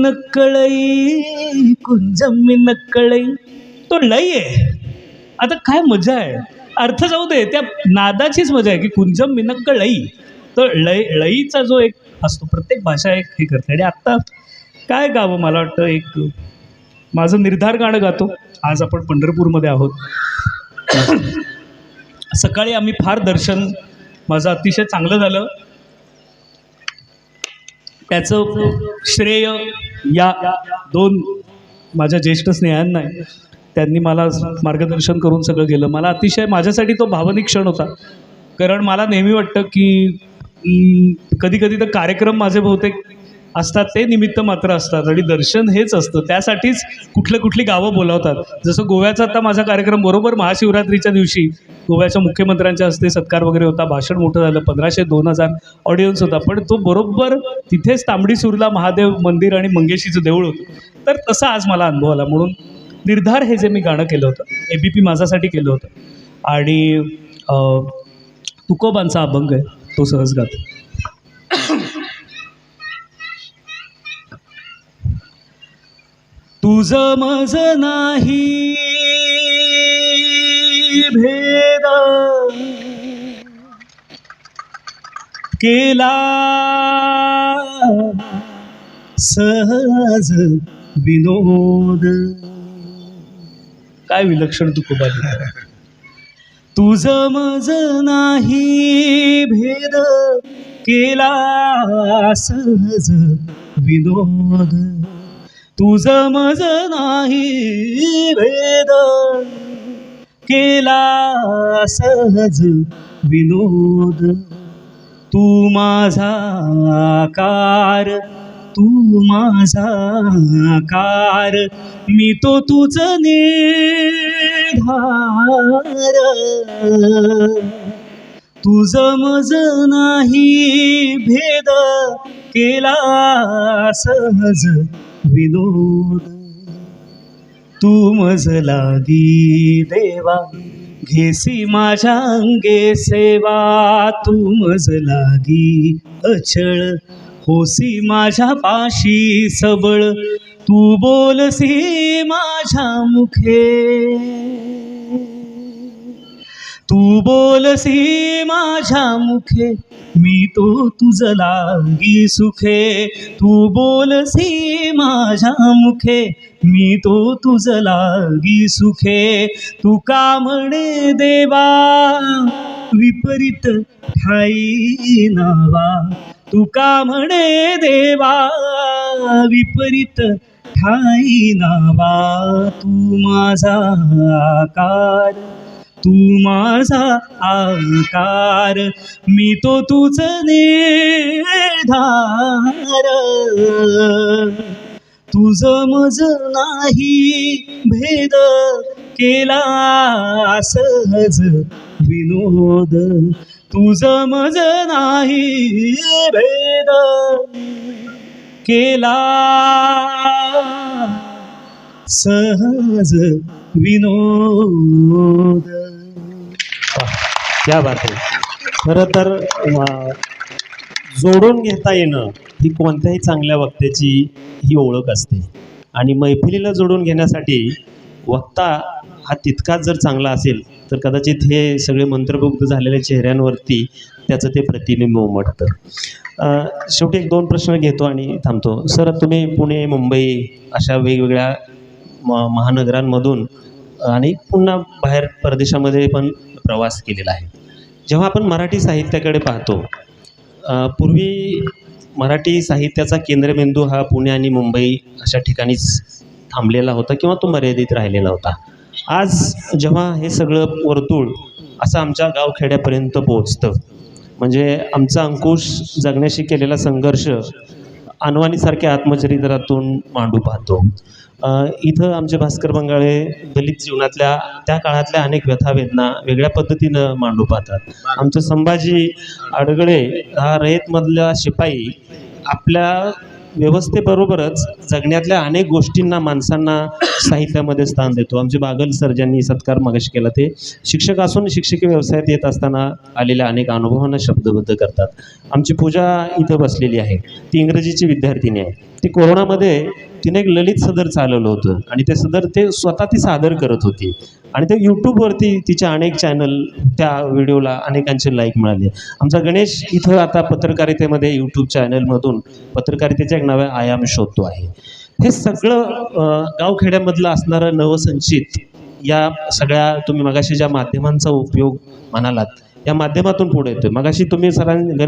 नक्कळई, तो लई आहे. आता काय मजा आहे, अर्थ जाऊ दे, त्या नादाचीच मजा आहे की कुंजम मिनक्क लई. तर लईचा जो एक असतो प्रत्येक भाषा एक हे करते. आणि आत्ता काय गावं, मला वाटतं एक माझं निर्धार गाणं गातो. आज आपण पंढरपूरमध्ये आहोत. सकाळी आम्ही फार दर्शन माझं अतिशय चांगलं झालं. त्याचं श्रेय या 2 माझ्या ज्येष्ठ स्नेहांना आहे. त्यांनी मला मार्गदर्शन करून सगळं केलं. मला अतिशय माझ्यासाठी तो भावनिक क्षण होता. कारण मला नेहमी वाटतं की कधी कधी तर कार्यक्रम माझे बहुतेक असतात ते निमित्त मात्र असतात आणि दर्शन हेच असतं. त्यासाठीच कुठली गावं बोलावतात. जसं गोव्याचा आता माझा कार्यक्रम बरोबर महाशिवरात्रीच्या दिवशी गोव्याच्या मुख्यमंत्र्यांच्या हस्ते सत्कार वगैरे होता. भाषण मोठं झालं, 1500-2000 ऑडियन्स होता. पण तो बरोबर तिथेच तांबडी सुरला महादेव मंदिर आणि मंगेशीचं देऊळ होतं. तर तसा आज मला अनुभव आला. म्हणून निर्धार हे जे मी गाणं केलं होतं, ABP माझ्यासाठी केलं होतं आणि तुकोबांचा अभंग आहे तो सहज गातो. तुझं मज नाही भेद केला सहज विनोद. काय विलक्षण तुकोबा. तुझं मज नाही भेद केला सहज विनोद. तुझं मज नाही भेद केला सहज विनोद. तू माझा आकार, तू माझा आकार, मी तो तुझ निर्धार. तुझ मज नाही भेद केला सहज विनोद. तू मज लागी देवा घेसी माझ्या अंगे सेवा. तू मज लागी अचळ होसी माझ्या पाशी सबळ. तू बोलसी माझ्या मुखे, तू बोलसी माझ्या मुखे, मी तो तुझ लागी सुखे. तू बोलसी माझ्या मुखे, मी तो तुझ लागी सुखे. तू का म्हणे देवा विपरीत ठाई नावा, तू का म्हणे देवा विपरीत ठाई नावा. तू माझा आकार, तू माझा आकार, मी तो तुझ निर्धार. तुझ मज नाही भेद केला सहज विनोद. तुझ मज नाही भेद केला सहज विनोद. क्या बात आहे. खरं तर जोडून घेता येणं ही कोणत्याही चांगल्या वक्त्याची ही ओळख असते आणि मैफिलीला जोडून घेण्यासाठी वक्ता हा तितकाच जर चांगला असेल तर कदाचित हे सगळे मंत्रमुग्ध झालेल्या चेहऱ्यांवरती त्याचं ते प्रतिबिंब उमटतं. शेवटी एक दोन प्रश्न घेतो आणि थांबतो. सर, तुम्ही पुणे, मुंबई अशा वेगवेगळ्या महानगरांमधून आणि पुन्हा बाहेर परदेशामध्ये पण प्रवास केलेला आहे. जेव्हा आपण मराठी साहित्याकडे पाहतो, पूर्वी मराठी साहित्याचा केंद्रबिंदू हा पुणे आणि मुंबई अशा ठिकाणीच थांबलेला होता किंवा तो मर्यादित राहिलेला होता. आज जेव्हा हे सगळं वर्तुळ असं आमच्या गावखेड्यापर्यंत पोहोचतं, म्हणजे आमचा अंकुश जगण्याशी केलेला संघर्ष अनवाणीसारख्या आत्मचरित्रातून मांडू पाहतो. इथं आमचे भास्कर बंगाळे दलित जीवनातल्या त्या काळातल्या अनेक व्यथावेदना वेगळ्या पद्धतीनं मांडू पाहतात. आमचं संभाजी अडगळे हा रयतमधला शिपाई आपल्या व्यवस्थेबरोबरच जगण्यातल्या अनेक गोष्टींना, माणसांना साहित्यामध्ये स्थान देतो. आमचे बागल सर ज्यांनी सत्कार मगाशी केला, ते शिक्षक असून शिक्षकी व्यवसायात येत असताना आलेल्या अनेक अनुभवांना शब्दबद्ध करतात. आमची पूजा इथं बसलेली आहे, ती इंग्रजीची विद्यार्थिनी आहे. ती कोरोनामध्ये तिने एक ललित सदर चालवलं होतं आणि ते सदर ते स्वतः ती सादर करत होती आणि ते यूट्यूबवरती तिच्या अनेक चॅनल, त्या व्हिडिओला अनेकांचे लाईक मिळाले. आमचा गणेश इथं आता पत्रकारितेमध्ये यूट्यूब चॅनलमधून पत्रकारितेच्या एक नव्या आयाम शोधतो आहे. हे सगळं गावखेड्यामधलं असणारं नवसंचित या सगळ्या, तुम्ही मगाशी ज्या माध्यमांचा उपयोग म्हणालात, या माध्यमातून पुढे येतो. मगाशी तुम्ही सरांनी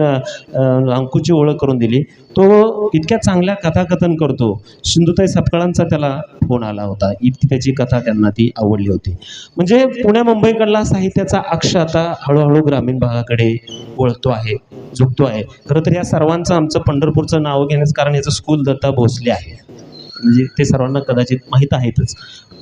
अंकुची ओळख करून दिली. तो इतक्या चांगल्या कथाकथन करतो. सिंधुताई सपकाळांचा त्याला फोन आला होता, इतकी त्याची कथा त्यांना ती आवडली होती. म्हणजे पुण्या मुंबईकडला साहित्याचा अक्ष आता हळूहळू ग्रामीण भागाकडे वळतो आहे, झुकतो आहे. खरं तर या सर्वांचं आमचं पंढरपूरचं नाव घेण्याचं कारण याचं स्कूल दत्ता भोसले आहे, म्हणजे ते सर्वांना कदाचित माहीत आहेतच.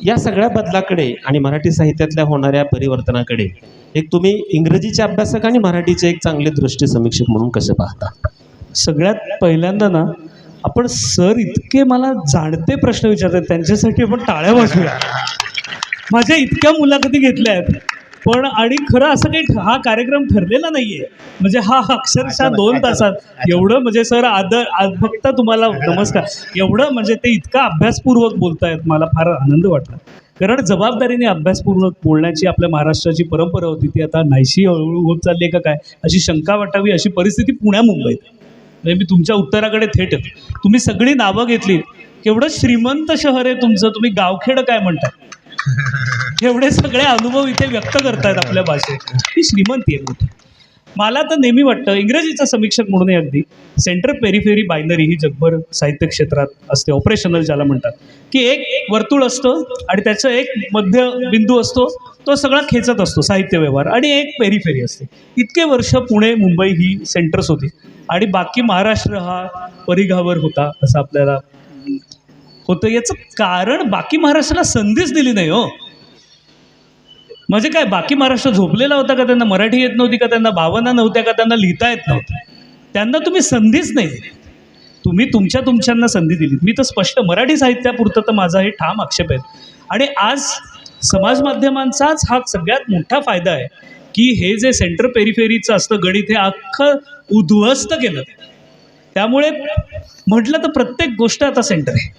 या सगळ्या बदलाकडे आणि मराठी साहित्यातल्या होणाऱ्या परिवर्तनाकडे एक तुम्ही इंग्रजीचे अभ्यासक आणि मराठीचे एक चांगले दृष्टी समीक्षक म्हणून कसं पाहता? सगळ्यात पहिल्यांदा ना, आपण सर इतके मला जाणते प्रश्न विचारतात, त्यांच्यासाठी आपण टाळ्या वाजवूया. माझ्या इतक्या मुलाखती घेतल्या आहेत, पण आणि खरं असं काही हा कार्यक्रम ठरलेला नाहीये, म्हणजे हा अक्षरशः 2 तासात एवढं, म्हणजे सर फक्त तुम्हाला नमस्कार, एवढं म्हणजे ते इतका अभ्यासपूर्वक बोलतायत, मला फार आनंद वाटला. कारण जबाबदारीने अभ्यासपूर्वक बोलण्याची आपल्या महाराष्ट्राची परंपरा होती, ती आता नाहीशी हळूहळू होत चालली आहे का काय अशी शंका वाटावी, अशी परिस्थिती पुण्या मुंबईत. म्हणजे मी तुमच्या उत्तराकडे थेट येतो. तुम्ही सगळी नावं घेतली, केवढं श्रीमंत शहर आहे तुमचं, तुम्ही गावखेड काय म्हणताय, एवढे सगळे अनुभव इथे व्यक्त करतायत आपल्या भाषेत, ही श्रीमंती आहे मोठी. मला तर नेहमी वाटतं, इंग्रजीचा समीक्षक म्हणूनही अगदी, सेंटर पेरिफेरी बायनरी ही जगभर साहित्य क्षेत्रात असते, ऑपरेशनल ज्याला म्हणतात, की एक वर्तुळ असतं आणि त्याचं एक मध्य बिंदू असतो, तो सगळा खेचत असतो साहित्य व्यवहार, आणि एक पेरिफेरी असते. इतके वर्ष पुणे मुंबई ही सेंटर्स होती आणि बाकी महाराष्ट्र हा परिघावर होता असं आपल्याला होतं. याचं कारण बाकी महाराष्ट्राला संधीच दिली नाही हो. म्हणजे काय, बाकी महाराष्ट्र झोपलेला होता का, त्यांना मराठी येत नव्हती का, त्यांना भावना नव्हत्या का, त्यांना लिहिता येत नव्हतं? त्यांना तुम्ही संधीच नाही दिली, तुम्ही तुमच्यांना संधी दिली. मी तर स्पष्ट मराठी साहित्यापुरतं तर माझा हे ठाम आक्षेप आहे. आणि आज समाज माध्यमांचाच हा सगळ्यात मोठा फायदा आहे की हे जे सेंटर पेरिफेरीचं असतं गणित, हे अख्खं उद्ध्वस्त केलं. त्यामुळे म्हटलं तर प्रत्येक गोष्ट आता सेंटर आहे.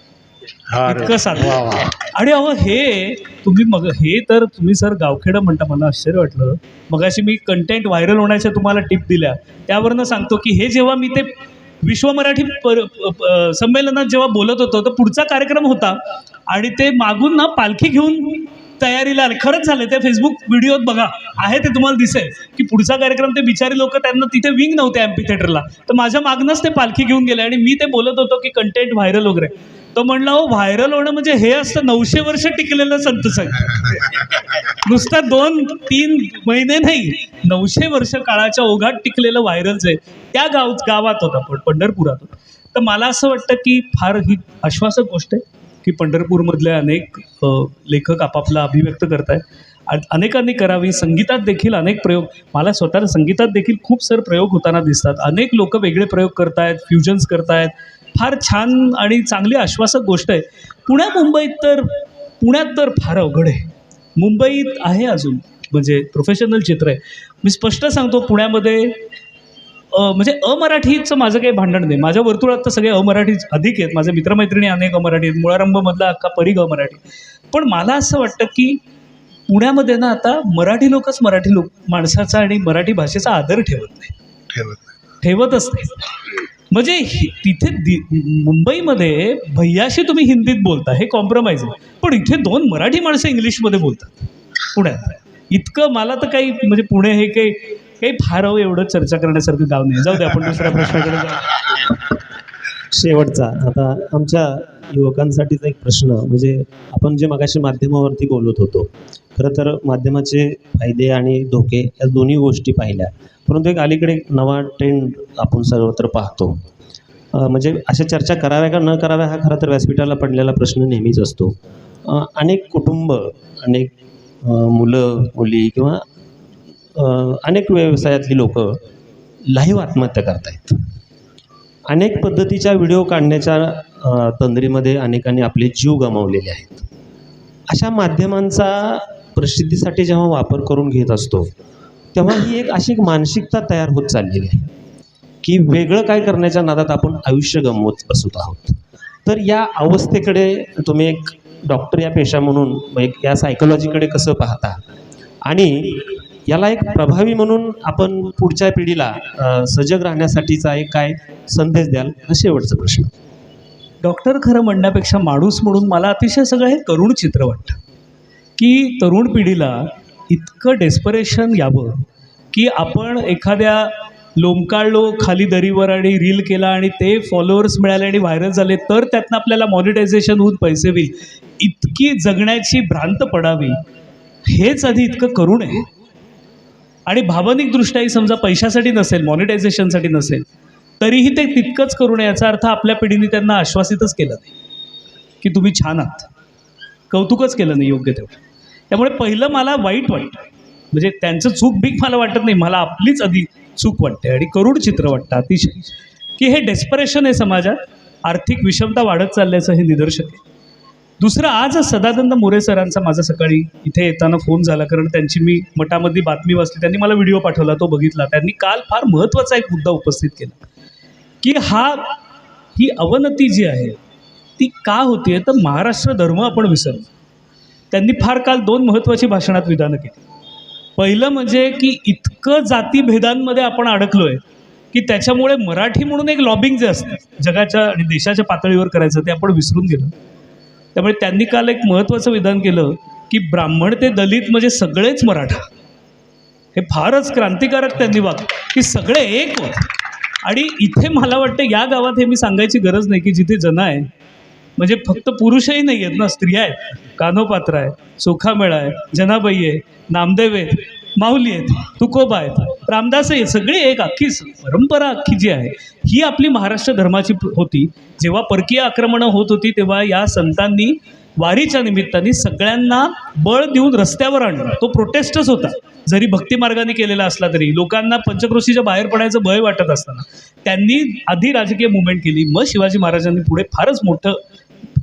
इतकं साधं. आणि अहो हे तुम्ही सर गावखेडं म्हणता, मला आश्चर्य वाटलं. मगाशी मी कंटेंट व्हायरल होण्याच्या तुम्हाला टिप दिल्या, त्यावरनं सांगतो की हे जेव्हा मी ते विश्व मराठी संमेलनात जेव्हा बोलत होतो, तर पुढचा कार्यक्रम होता आणि ते मागून ना पालखी घेऊन तयारीला आले. खरंच झालं, त्या फेसबुक व्हिडिओत बघा आहे, ते तुम्हाला दिसेल की पुढचा कार्यक्रम ते बिचारी लोक, त्यांना तिथे विंग नव्हते एम्पी थिएटरला, तर माझ्या मागनंच ते पालखी घेऊन गेले आणि मी ते बोलत होतो की कंटेंट व्हायरल वगैरे. तो म्हणला, हो व्हायरल होणं म्हणजे हे असतं 900 वर्ष टिकलेलं संत संघ, नुसतं 2-3 महिने नाही, 900 वर्ष काळाच्या ओघात टिकलेलं व्हायरलच आहे. त्या गावात होता, पण पंढरपुरात होता. तर मला असं वाटतं की फार ही आश्वासक गोष्ट आहे की पंढरपूरमधले अनेक लेखक आपापला अभिव्यक्त करतायत. अनेकांनी करावी. संगीतात देखील अनेक प्रयोग, मला स्वतःला संगीतात देखील खूप प्रयोग होताना दिसतात. अनेक लोक वेगळे प्रयोग करतायत, फ्युजन्स करतायत. फार छान आणि चांगली आश्वासक गोष्ट आहे. पुण्यात तर फार अवघड आहे. मुंबईत आहे अजून, म्हणजे प्रोफेशनल चित्र आहे. मी स्पष्ट सांगतो, पुण्यामध्ये म्हणजे अमराठीचं माझं काही भांडण नाही. माझ्या वर्तुळात तर सगळे अमराठी अधिक आहेत. माझे मित्रमैत्रिणी अनेक अमराठी आहेत. मुळारंभमधला अख्खा परिघ अमराठी. पण मला असं वाटतं की पुण्यामध्ये ना आता मराठी लोकच माणसाचा आणि मराठी भाषेचा आदर ठेवतच नाही. म्हणजे तिथे मुंबईमध्ये भैयाशी तुम्ही हिंदीत बोलता, हे कॉम्प्रोमाइज आहे. पण इथे 2 मराठी माणसं इंग्लिशमध्ये बोलतात पुण्यात. इतकं मला तर काही, म्हणजे पुणे हे काही फार एवढं चर्चा करण्यासारखं गाव नाही. जाऊ दे, आपण दुसऱ्या प्रश्नाकडे जाऊ. शेवटचा आता आमच्या युवकांसाठीचा एक प्रश्न, म्हणजे आपण जे मगाशी माध्यमावरती बोलत होतो, खरं तर माध्यमाचे फायदे आणि धोके या दोन्ही गोष्टी पाहिल्या, परंतु एक अलीकडे नवा ट्रेंड आपण सर्वत्र पाहतो. म्हणजे अशा चर्चा कराव्या का न कराव्या हा खरं तर व्यासपीठाला पडलेला प्रश्न नेहमीच असतो. अनेक कुटुंब, अनेक मुलं मुली किंवा अनेक व्यवसायातली लोक लाईव्ह आत्महत्या करतायत. अनेक पद्धतीच्या व्हिडिओ काढण्याच्या तंद्रीमध्ये अनेकांनी आपले जीव गमावलेले आहेत. अशा माध्यमांचा प्रसिद्धीसाठी जेव्हा वापर करून घेत असतो, तेव्हा ही एक मानसिकता तयार होत चाललेली आहे की वेगळं काय करण्याच्या नादात आपण आयुष्य गमवत बसत आहोत. तर या अवस्थेकडे तुम्ही एक डॉक्टर या पेशा म्हणून या सायकोलॉजीकडे कसं पाहता, आणि याला एक प्रभावी म्हणून आपण पुढच्या पिढीला सजग राहण्यासाठीचा एक काय संदेश द्याल, हा शेवटचा प्रश्न. डॉक्टर खरं म्हणण्यापेक्षा माणूस म्हणून मला अतिशय सगळं हे करुण चित्र वाटतं की तरुण पिढीला इतकं डेस्परेशन यावं की आपण एखाद्या लोंबकाळलो खाली दरीवर आणि रील केला आणि ते फॉलोअर्स मिळाले आणि व्हायरल झाले, तर त्यातनं आपल्याला मॉनिटायझेशन होऊन पैसे होईल, इतकी जगण्याची भ्रांत पडावी, हेच आधी इतकं करुण आहे. आणि भावनिकदृष्ट्याही समजा पैशासाठी नसेल, मॉनिटायझेशनसाठी नसेल, तरीही ते तितकंच करू नये. याचा अर्थ आपल्या पिढीने त्यांना आश्वासितच केलं नाही की तुम्ही छान आहात, कौतुकच केलं नाही योग्य तेवढं. त्यामुळे पहिलं मला वाईट वाटतं, म्हणजे त्यांचं चूक बीक मला वाटत नाही, मला आपलीच आधी चूक वाटते आणि करुण चित्र वाटतं अतिशय की हे डेस्परेशन आहे समाजात. आर्थिक विषमता वाढत चालल्याचं हे निदर्शक आहे. दुसरं, आज सदानंद मोरे सरांचा माझा सकाळी इथे येताना फोन झाला, कारण त्यांची मी मठामधली बातमी वाचली, त्यांनी मला व्हिडिओ पाठवला, तो बघितला. त्यांनी काल फार महत्त्वाचा एक मुद्दा उपस्थित केला की ही अवनती जी आहे ती का होतीये, तर महाराष्ट्र धर्म आपण विसरलो. त्यांनी फार काल 2 महत्त्वाची भाषणात विधानं केली. पहिलं म्हणजे की इतकं जातीभेदांमध्ये आपण अडकलोय की त्याच्यामुळे मराठी म्हणून एक लॉबिंग जे असतं जगाच्या आणि देशाच्या पातळीवर करायचं, ते आपण विसरून गेलो. त्यामुळे त्यांनी काल एक महत्त्वाचं विधान केलं की ब्राह्मण ते दलित म्हणजे सगळेच मराठा. हे फारच क्रांतिकारक त्यांनी वाक्य की सगळे एक होत. आणि इथे मला वाटतं या गावात हे मी सांगायची गरज नाही की जिथे जन आहे, म्हणजे फक्त पुरुषही नाही आहेत ना, स्त्रिया आहेत, कान्होपात्रा आहे, चोखामेळा आहे, जनाबाई आहे, नामदेव आहेत, माऊली आहेत, तुकोबा आहेत, रामदास आहेत, सगळी एक अख्खी परंपरा अख्खी जी आहे ही आपली महाराष्ट्र धर्माची होती. जेव्हा परकीय आक्रमणं होत होती तेव्हा या संतांनी वारीच्या निमित्ताने सगळ्यांना बळ देऊन रस्त्यावर आणलं. तो प्रोटेस्टच होता, जरी भक्ती मार्गाने केलेला असला तरी. लोकांना पंचक्रोशीच्या बाहेर पडायचं भय वाटत असताना त्यांनी आधी राजकीय मुवमेंट केली, मग शिवाजी महाराजांनी पुढे फारच मोठं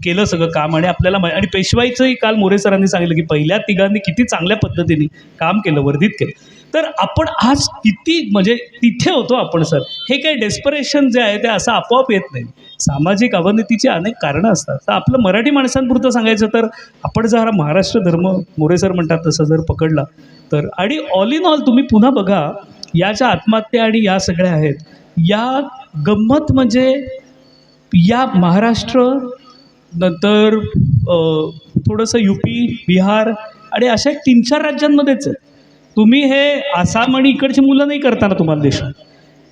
केलं सगळं काम आणि आपल्याला आणि पेशवाईचंही काल मोरे सरांनी सांगितलं की पहिल्या तिघांनी किती चांगल्या पद्धतीने काम केलं, वर्धित केलं. तर आपण आज किती म्हणजे तिथे होतो आपण सर. हे काही डेस्परेशन जे आहे ते असं आपोआप येत नाही. सामाजिक अवनतीची अनेक कारणं असतात. तर आपलं मराठी माणसांपुरतं सांगायचं तर आपण जर हा महाराष्ट्र धर्म मोरे सर म्हणतात तसं जर पकडला तर, आणि ऑल इन ऑल तुम्ही पुन्हा बघा या ज्या आत्महत्या आणि या सगळ्या आहेत, या गंमत म्हणजे या महाराष्ट्र नंतर थोडंसं UP, बिहार आणि अशा 3-4 राज्यांमध्येच आहे. तुम्ही हे आसाम आणि इकडची मुलं नाही करताना तुम्हाला दिसणार,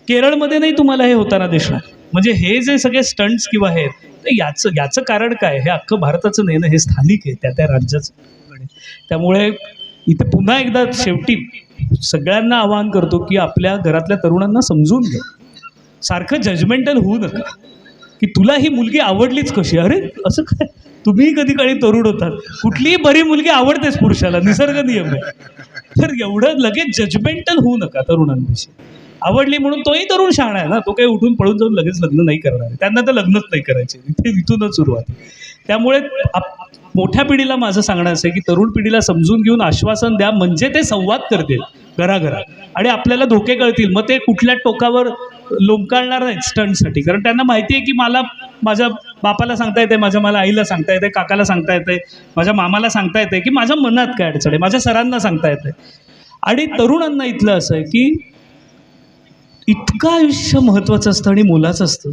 केरळमध्ये नाही तुम्हाला हे होताना दिसणार. म्हणजे हे जे सगळे स्टंट्स किंवा हे तर याचं कारण काय, हे अख्खं भारताचं नाही ना, हे स्थानिक आहे त्या राज्याचं. त्यामुळे इथे पुन्हा एकदा शेवटी सगळ्यांना आवाहन करतो की आपल्या घरातल्या तरुणांना समजून घ्या, सारखं जजमेंटल होऊ नका की तुला ही मुलगी आवडलीच कशी. अरे असं काय, तुम्ही कधी काळी तरुण होतात, कुठलीही बरी मुलगी आवडतेच पुरुषाला, निसर्ग नियम आहे. तर एवढं लगेच जजमेंटल होऊ नका तरुणांविषयी. आवडली म्हणून तोही तरुण शहाणा आहे ना, तो काही उठून पळून जाऊन लगेच लग्न नाही करणार आहे. त्यांना तर लग्नच नाही करायचे, इथूनच सुरुवात. त्यामुळे मोठ्या पिढीला माझं सांगणं असं आहे की तरुण पिढीला समजून घेऊन आश्वासन द्या, म्हणजे ते संवाद करतील घराघरात आणि आपल्याला धोके कळतील. मग ते कुठल्या टोकावर लोंबकाळणार नाहीत स्टंटसाठी, कारण त्यांना माहिती आहे की मला माझ्या बापाला सांगता येते, मला आईला सांगता येते, काकाला सांगता येते, माझ्या मामाला सांगता येते की माझ्या मनात काय अडचण आहे, माझ्या सरांना सांगता येते. आणि तरुणांना इथलं असं आहे की इतकं आयुष्य महत्त्वाचं असतं आणि मोलाचं असतं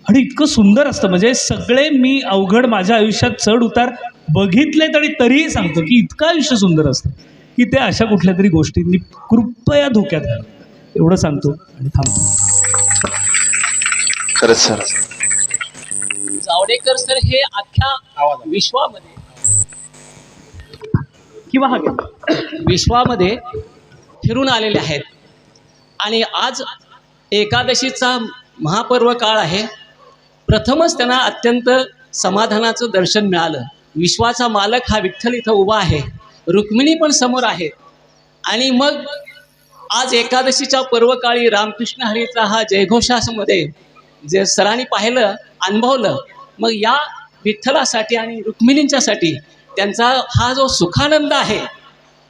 आणि इतकं सुंदर असतं. म्हणजे सगळे मी अवघड माझ्या आयुष्यात चढ उतार बघितले तरी तरीही सांगतो की इतकं आयुष्य सुंदर असतं की ते अशा कुठल्या तरी गोष्टींनी कृपया धोक्यात घाला, एवढं सांगतो आणि थांबतो. खरंच सर, जावडेकर सर हे अख्ख्या विश्वामध्ये किंवा विश्वामध्ये फिरून आलेले आहेत आणि आज एकादशीचा महापर्व काळ आहे. प्रथमच त्यांना अत्यंत समाधानाचं दर्शन मिळालं. विश्वाचा मालक हा विठ्ठल इथं उभा आहे, रुक्मिणी पण समोर आहे आणि मग आज एकादशीच्या पर्वकाळी रामकृष्ण हरीचा हा जयघोषामध्ये जे सरांनी पाहिलं, अनुभवलं, मग या विठ्ठलासाठी आणि रुक्मिणींच्यासाठी त्यांचा हा जो सुखानंद आहे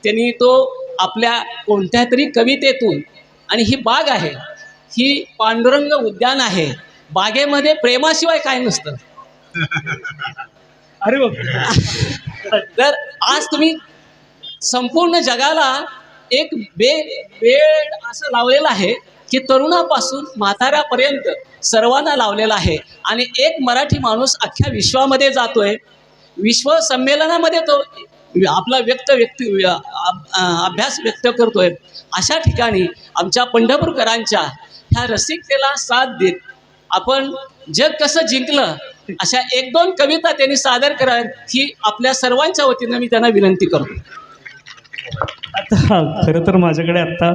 त्यांनी तो आपल्या कोणत्या तरी कवितेतून, आणि ही बाग आहे, ही पांडुरंग उद्यान आहे, बागेमध्ये प्रेमाशिवाय काय नसतं. अरे बाबा. तर आज तुम्ही संपूर्ण जगाला एक वेळ असं लावलेलं आहे की तरुणापासून म्हाताऱ्यापर्यंत सर्वांना लावलेला आहे आणि एक मराठी माणूस अख्ख्या विश्वामध्ये जातोय, विश्व संमेलनामध्ये तो आपला अभ्यास व्यक्त करतोय. अशा ठिकाणी आमच्या पंढरपूरकरांच्या ह्या रसिकतेला साथ देत आपण जग कसं जिंकलं अशा 1-2 कविता त्यांनी सादर कराव्यात ही आपल्या सर्वांच्या वतीनं मी त्यांना विनंती करतो. आता खरं तर माझ्याकडे आत्ता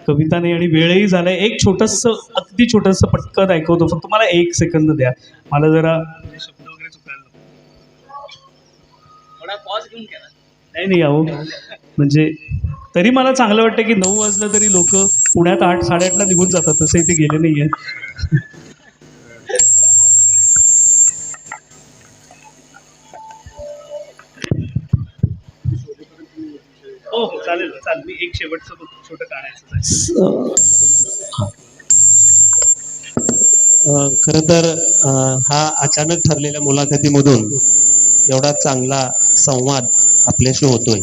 कविता नाही आणि वेळही झाला आहे. एक छोटंसं, अगदी छोटंसं पटकन ऐकवतो, फक्त मला 1 सेकंद द्या. मला जरा शब्द वगैरे चुकायला थोडा पॉज घेऊन घ्या. नाही अहो, म्हणजे तरी मला चांगलं वाटतं की 9 वाजलं तरी लोक पुण्यात 8-8:30ला निघून जातात, तसं इथे गेले नाही आहेत. हो चालेल. मी एक शेवटचं छोटं काढायचं. खरं तर हा अचानक ठरलेल्या मुलाखतीमधून एवढा चांगला संवाद आपल्याशी होतोय.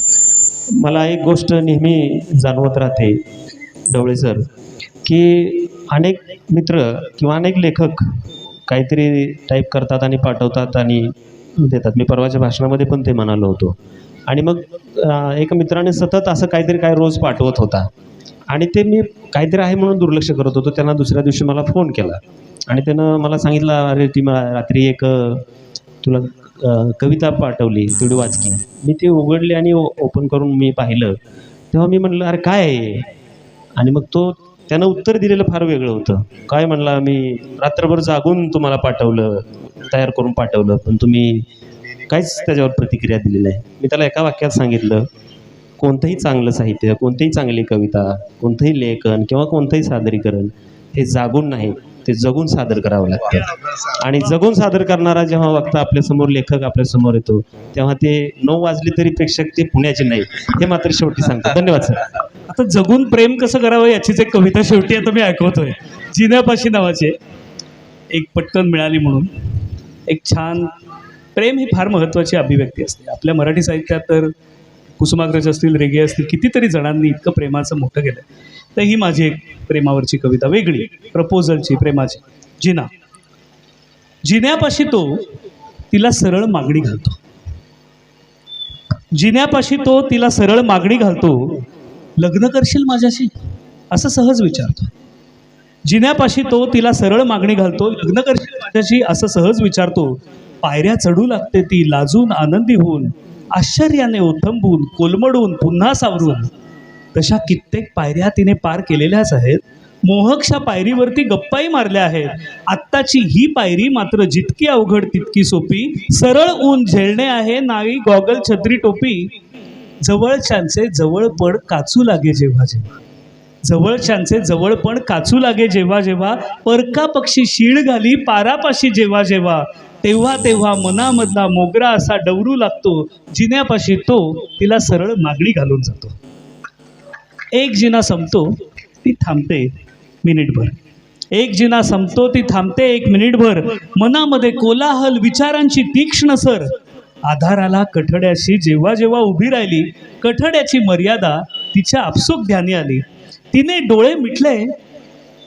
मला एक गोष्ट नेहमी जाणवत राहते ढवळे सर, की अनेक मित्र किंवा अनेक लेखक काहीतरी टाईप करतात आणि पाठवतात आणि देतात. मी परवाच्या भाषणामध्ये पण ते म्हणालो होतो. आणि मग एका मित्राने सतत असं काहीतरी रोज पाठवत होता आणि ते मी काहीतरी आहे म्हणून दुर्लक्ष करत होतो. त्यांना दुसऱ्या दिवशी मला फोन केला आणि त्यानं मला सांगितलं, अरे ती मला रात्री एक तुला कविता पाठवली, तेवढी वाच की. मी ती उघडली आणि ओपन करून मी पाहिलं, तेव्हा मी म्हटलं अरे काय आहे. आणि मग त्यानं उत्तर दिलेलं फार वेगळं होतं. काय म्हणला, मी रात्रभर जागून तुम्हाला पाठवलं, तयार करून पाठवलं, पण तुम्ही काहीच त्याच्यावर प्रतिक्रिया दिली नाही. मी त्याला एका वाक्यात सांगितलं, कोणतंही चांगलं साहित्य, कोणतीही चांगली कविता, कोणतंही लेखन किंवा कोणतंही सादरीकरण हे जागून नाही ते जगून सादर करावं लागतं. आणि जगून सादर करणारा जेव्हा वक्ता आपल्यासमोर, लेखक आपल्यासमोर येतो, तेव्हा ते 9 वाजले तरी प्रेक्षक ते पुण्याचे नाही, हे मात्र शेवटी सांगतात. धन्यवाद सर. आता जगून प्रेम कसं करावं याचीच एक कविता शेवटी आता मी ऐकवतोय. जिन्यापाशी नावाचे एक पटकन मिळाली म्हणून एक छान. प्रेम ही फार महत्त्वाची अभिव्यक्ती असते आपल्या मराठी साहित्यात. तर कुसुमाग्रज असतील, रेगे असतील, कितीतरी जणांनी इतकं प्रेमाचं मोठं केलं. तर ही माझी एक प्रेमावरची कविता, वेगळी, प्रपोजलची, प्रेमाची. जिना. जिन्यापाशी तो तिला सरळ मागणी घालतो. जिन्यापाशी तो तिला सरळ मागणी घालतो, लग्न करशील माझ्याशी असं सहज विचारतो. जिन्यापाशी तो तिला सरळ मागणी घालतो, लग्न करशील माझ्याशी असं सहज विचारतो. पायऱ्या चढू लागते ती लाजून आनंदी होऊन, आश्चर्याने ओथंबून कोलमडून पुन्हा सावरून. तशा कित्येक पायऱ्या तिने पार केलेल्याच आहेत, मोहकशा पायरीवरती गप्पाही मारल्या आहेत. आत्ताची ही पायरी मात्र जितकी अवघड तितकी सोपी, सरळ ऊन झेलणे आहे, नावी गॉगल छत्री टोपी. जवळच्यांचे जवळपण काचू लागे जेव्हा जेव्हा, जवळच्यांचे जवळपण काचू लागे जेव्हा जेव्हा, परका पक्षी शीळ घाली पारापाशी जेव्हा जेव्हा, तेव्हा तेव्हा मनामधला मोगरा असा डवरू लागतो. जिन्यापाशी तो तिला सरळ मागणी घालून जातो. एक जिना संपतो ती थांबते मिनिटभर, एक जिना संपतो ती थांबते एक मिनिटभर. मनामध्ये कोलाहल विचारांची तीक्ष्ण सर, आधाराला कठड्याशी जेव्हा जेव्हा उभी राहिली, कठड्याची मर्यादा तिच्या आपसूक ध्यानी आली. तिने डोळे मिटले,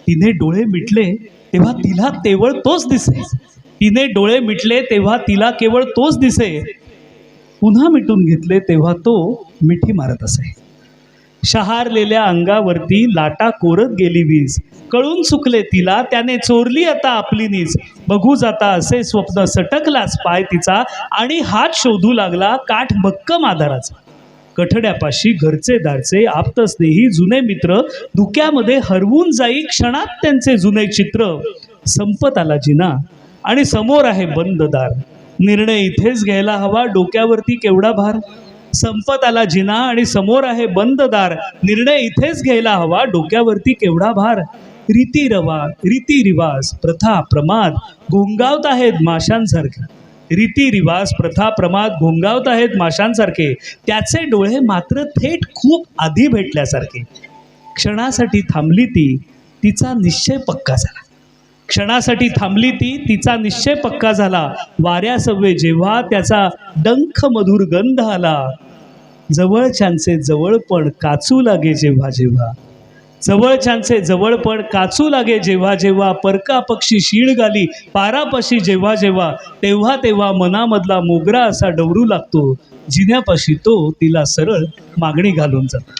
तिने डोळे मिटले तेव्हा तिला केवळ तोच दिसे. तिने डोळे मिटले तेव्हा तिला केवळ तोच दिसे. पुन्हा मिटून घेतले तेव्हा तो मिठी मारत असे. शहारलेल्या अंगावरती लाटा कोरत गेली वीज, कळून चुकले तिला त्याने चोरली आता आपली नीज. बघू जाता असे स्वप्न सटकलाच पाय तिचा, आणि हात शोधू लागला काठ भक्कम आधाराचा. कठड्यापाशी घरचे दारचे आप्तस्नेही जुने मित्र, धुक्यामध्ये हरवून जाई क्षणात त्यांचे जुने चित्र. संपत आला जिना आणि समोर आहे बंद दार, निर्णय इथेच घ्यायला हवा डोक्यावरती केवढा भार. संपत आला जिना आणि समोर आहे बंद दार, निर्णय इथेच घ्यायला हवा डोक्यावरती केवढा भार. रीतिरिवाज प्रथा प्रमाद घोंगावत आहेत माशांसारखे, रीतिरिवाज प्रथा प्रमाद घोंगावत आहेत माशांसारखे. त्याचे डोळे मात्र थेट खूप आधी भेटल्यासारखे. क्षणासाठी थांबली ती तिचा निश्चय पक्का झाला, क्षणासाठी थांबली ती तिचा निश्चय पक्का झाला. वाऱ्यासवे जेव्हा त्याचा डंख मधुर गंध आला, जवळच्यांचे जवळपण काचू लागे जेव्हा जेव्हा, जवळच्यांचे जवळपण काचू लागे जेव्हा जेव्हा, परका पक्षी शीळ घाली पारापाशी जेव्हा जेव्हा, तेव्हा तेव्हा मनामधला मोगरा असा डवरू लागतो. जिन्यापाशी तो तिला सरळ मागणी घालून जातो.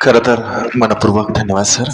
खरं तर मनपूर्वक धन्यवाद सर.